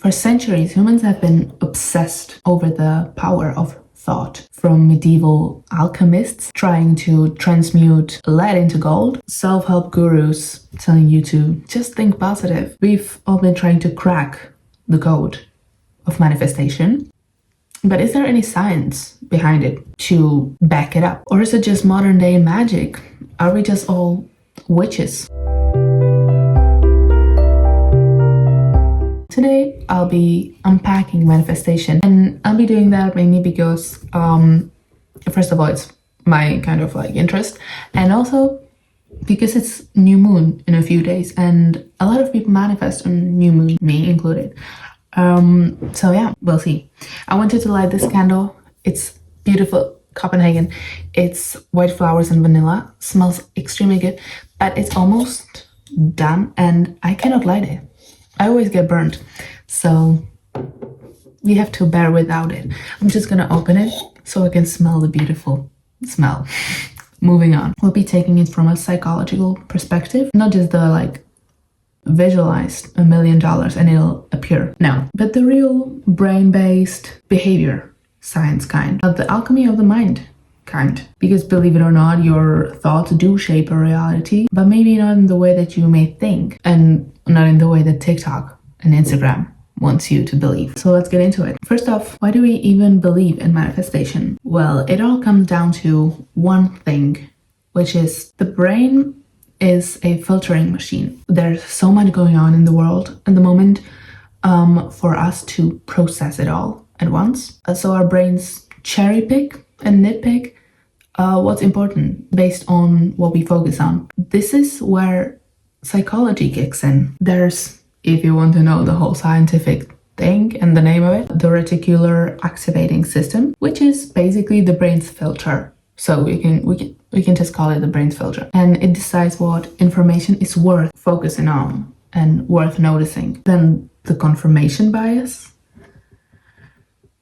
For centuries, humans have been obsessed over the power of thought, from medieval alchemists trying to transmute lead into gold, self-help gurus telling you to just think positive. We've all been trying to crack the code of manifestation. But is there any science behind it to back it up? Or is it just modern day magic? Are we just all witches? Today, I'll be unpacking manifestation, and I'll be doing that mainly because, first of all, it's my kind of like interest, and also because it's new moon in a few days, and a lot of people manifest on new moon, me included. So yeah, we'll see. I wanted to light this candle. It's beautiful, Copenhagen. It's white flowers and vanilla. Smells extremely good, but it's almost done, and I cannot light it. I always get burnt, so you have to bear without it. I'm just gonna open it so I can smell the beautiful smell. Moving on. We'll be taking it from a psychological perspective, not just the like visualized $1 million and it'll appear. No, but the real brain-based behavior science kind, of the alchemy of the mind kind. Because believe it or not, your thoughts do shape a reality, but maybe not in the way that you may think, and not in the way that TikTok and Instagram wants you to believe. So let's get into it. First off, why do we even believe in manifestation? Well, it all comes down to one thing, which is the brain is a filtering machine. There's so much going on in the world at the moment for us to process it all at once. So our brains cherry pick and nitpick what's important based on what we focus on. This is where psychology kicks in. There's, if you want to know the whole scientific thing and the name of it, the reticular activating system, which is basically the brain's filter. So we can just call it the brain's filter, and it decides what information is worth focusing on and worth noticing. Then the confirmation bias,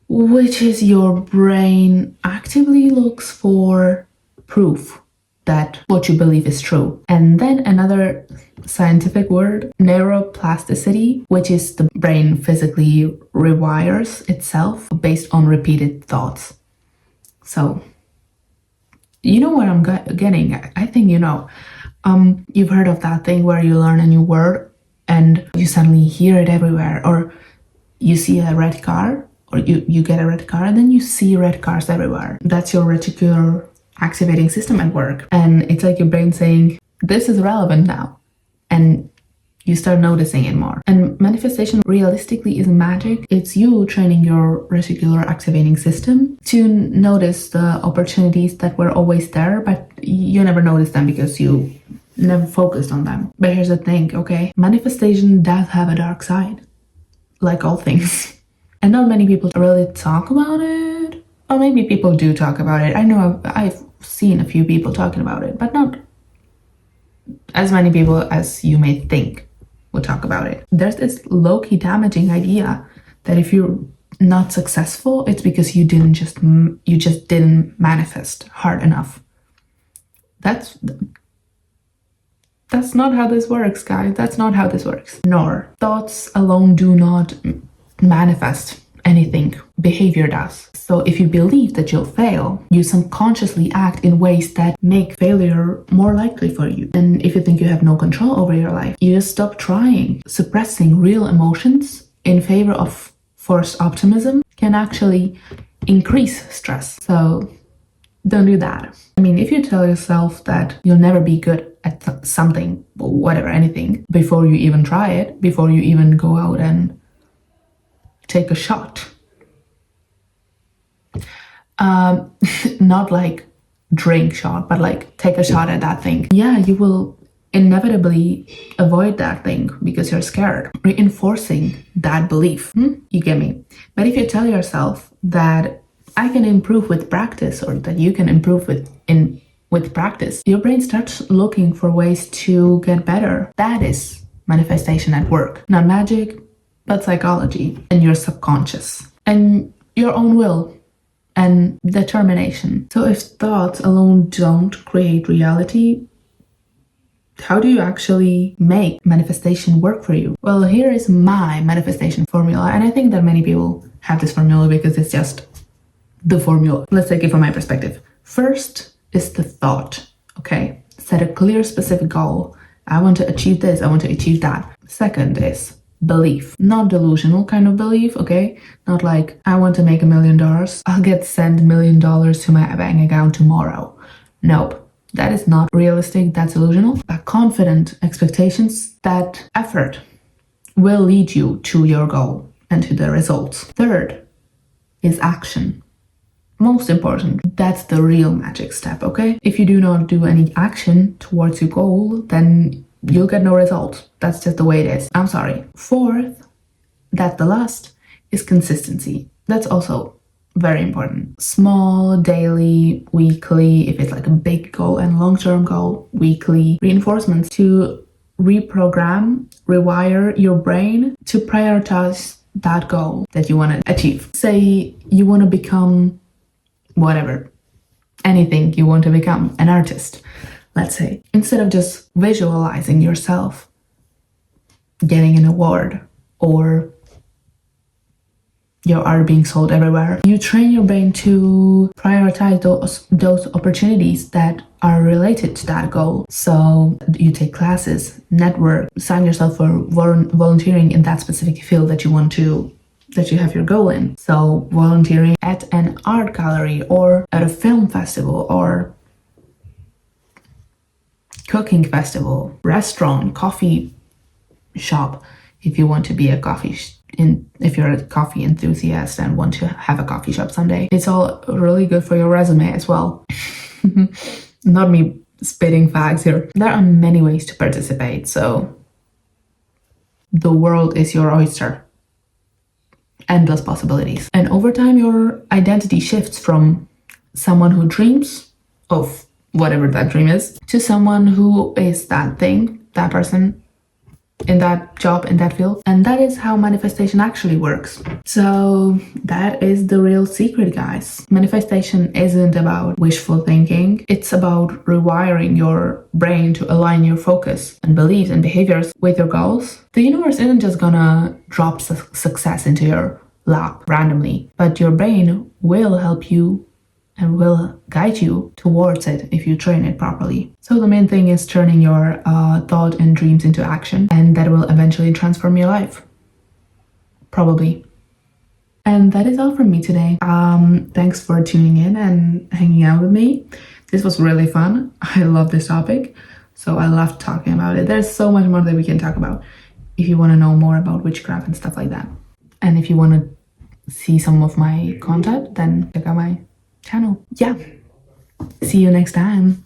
which is your brain actively looks for proof that what you believe is true. And then another scientific word, neuroplasticity, which is the brain physically rewires itself based on repeated thoughts. So you know what I'm getting at. I think you know. You've heard of that thing where you learn a new word and you suddenly hear it everywhere, or you see a red car, or you get a red car and then you see red cars everywhere. That's your reticular activating system at work. And it's like your brain saying, this is relevant now. And you start noticing it more. And manifestation realistically is magic. It's you training your reticular activating system to notice the opportunities that were always there, but you never noticed them because you never focused on them. But here's the thing, okay? Manifestation does have a dark side, like all things. And not many people really talk about it. Or maybe people do talk about it. I know I've seen a few people talking about it, but not as many people as you may think would talk about it. There's this low-key damaging idea that if you're not successful, it's because you just didn't manifest hard enough. That's not how this works, guys. That's not how this works. Nor thoughts alone do not manifest anything. Behavior does. So if you believe that you'll fail, you subconsciously act in ways that make failure more likely for you. And if you think you have no control over your life, you just stop trying. Suppressing real emotions in favor of forced optimism can actually increase stress. So don't do that. I mean, if you tell yourself that you'll never be good at something, whatever, anything, before you even try it, before you even go out and take a shot, not like drink shot, but like take a shot at that thing, yeah, you will inevitably avoid that thing because you're scared, reinforcing that belief. You get me? But if you tell yourself that I can improve with practice, or that you can improve with practice, your brain starts looking for ways to get better. That is manifestation at work. Not magic, but psychology and your subconscious and your own will and determination. So if thoughts alone don't create reality, How do you actually make manifestation work for you? Well, here is my manifestation formula, and I think that many people have this formula because it's just the formula. Let's take it from my perspective. First is the thought, okay? Set a clear, specific goal. I want to achieve this, I want to achieve that. Second is belief, not delusional kind of belief, okay? Not like, I want to make $1 million, I'll get sent $1 million to my bank account tomorrow. Nope. That is not realistic, that's illusional. But confident expectations that effort will lead you to your goal and to the results. Third is action. Most important, that's the real magic step, okay? If you do not do any action towards your goal, then you'll get no results. That's just the way it is. I'm sorry. Fourth, that's the last, is consistency. That's also very important. Small, daily, weekly, if it's like a big goal and long-term goal, weekly reinforcements to reprogram, rewire your brain to prioritize that goal that you want to achieve. Say you want to become whatever, anything you want to become, an artist, let's say. Instead of just visualizing yourself getting an award or your art being sold everywhere, you train your brain to prioritize those opportunities that are related to that goal. So you take classes, network, sign yourself for volunteering in that specific field that you have your goal in. So volunteering at an art gallery or at a film festival or cooking festival, restaurant, coffee shop, if you want to be a if you're a coffee enthusiast and want to have a coffee shop someday. It's all really good for your resume as well. Not me spitting facts here. There are many ways to participate, so the world is your oyster. Endless possibilities. And over time, your identity shifts from someone who dreams of whatever that dream is to someone who is that thing, that person, in that job, in that field. And that is how manifestation actually works. So that is the real secret, guys. Manifestation isn't about wishful thinking. It's about rewiring your brain to align your focus and beliefs and behaviors with your goals. The universe isn't just gonna drop success into your lap randomly, but your brain will help you and will guide you towards it if you train it properly. So the main thing is turning your thought and dreams into action, and that will eventually transform your life. Probably. And that is all from me today. Thanks for tuning in and hanging out with me. This was really fun. I love this topic, so I love talking about it. There's so much more that we can talk about if you want to know more about witchcraft and stuff like that. And if you want to see some of my content, then check out my channel. Yeah. See you next time.